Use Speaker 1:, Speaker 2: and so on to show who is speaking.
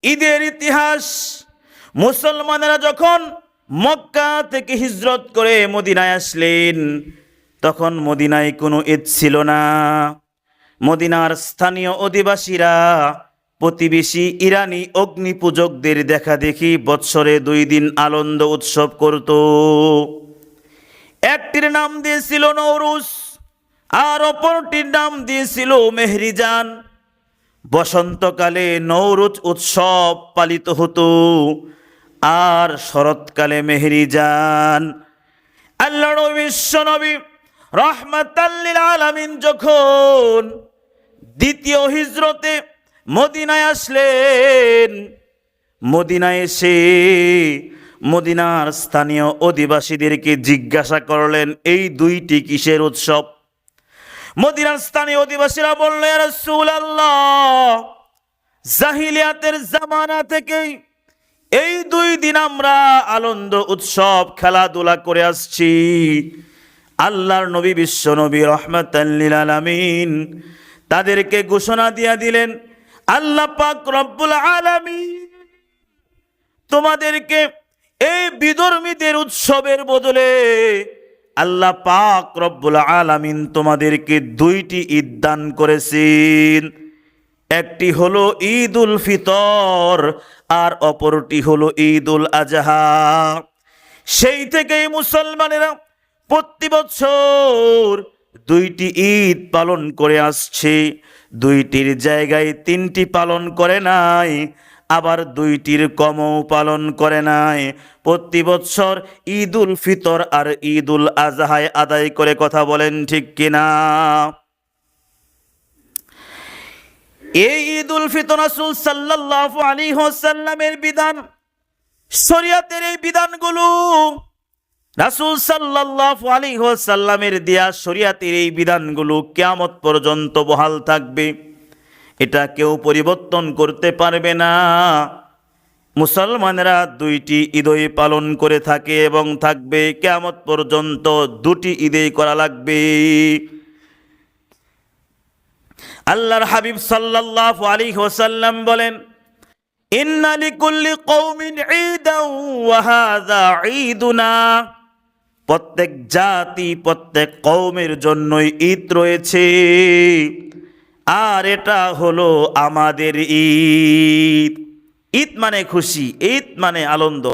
Speaker 1: ঈদের ইতিহাস। মুসলমানেরা যখন মক্কা থেকে হিজরত করে মদিনায় আসলেন, তখন মদিনায় কোনো ঈদ ছিল না। মদিনার স্থানীয় অধিবাসীরা প্রতিবেশী ইরানি অগ্নি পূজকদের দেখা দেখি বৎসরে 2 দিন আনন্দ উৎসব করত। একটির নাম দিয়েছিল নওরুজ, আর অপরটির নাম দিয়েছিল মেহরিজান। বসন্তকালে নওরুজ উৎসব পালিত হতো, আর শরৎকালে মেহরিজান। আল্লাহর বিশ্বনবী রাহমাতাল লিল আলামিন যখন দ্বিতীয় হিজরতে মদিনায় আসলেন, মদিনায় এসে মদিনার স্থানীয় অধিবাসীদেরকে জিজ্ঞাসা করলেন, এই দুইটি কিসের উৎসব? মদিনার স্থানীয় অধিবাসীরা বলল, ইয়া রাসূলুল্লাহ, জাহিলিয়াতের জামানা থেকেই এই 2 দিন আমরা আনন্দ উৎসব খেলাধুলা করে আসছি। আল্লাহর নবী বিশ্বনবী রাহমাতাল লিল আলামিন তাদেরকে ঘোষণা দিয়ে দিলেন, আল্লাহ পাক রব্বুল আলামিন তোমাদেরকে এই বিধর্মীদের উৎসবের বদলে আল্লাহ পাক রব্বুল আলামিন তোমাদেরকে 2টি ঈদ দান করেছেন। একটি হলো ঈদুল ফিতর, আর অপরটি হলো ঈদুল আজহা। সেই থেকেই মুসলমানেরা প্রতি বছর 2টি ঈদ পালন করে আসছে। 2টির জায়গায় 3টি পালন করে নাই, আবার 2টির কমও পালন করে নাই। প্রতি বছর ঈদুল ফিতর আর ঈদুল আজহায় আদায় করে। কথা বলেন ঠিক কিনা? এই ঈদুল ফিতর রাসূল সাল্লাল্লাহু আলাইহি ওয়াসাল্লামের বিধান, শরীয়তের এই বিধানগুলো রাসূল সাল্লাল্লাহু আলাইহি ওয়াসাল্লামের দেয়া শরীয়তের এই বিধানগুলো কিয়ামত পর্যন্ত বহাল থাকবে। এটা কেউ পরিবর্তন করতে পারবে না। মুসলমানেরা 2টি ঈদই পালন করে থাকে এবং থাকবে কিয়ামত পর্যন্ত। 2টি ঈদই করা লাগবে। আল্লাহর হাবিব সাল্লাল্লাহু আলাইহি ওয়াসাল্লাম বলেন, ইন্না লিকুল্লি কওমিন ঈদান ওয়া হাযা ঈদুনা। প্রত্যেক জাতি, প্রত্যেক কওমের জন্যই ঈদ রয়েছে, আর এটা হলো আমাদের ঈদ। ঈদ মানে খুশি, ঈদ মানে আনন্দ।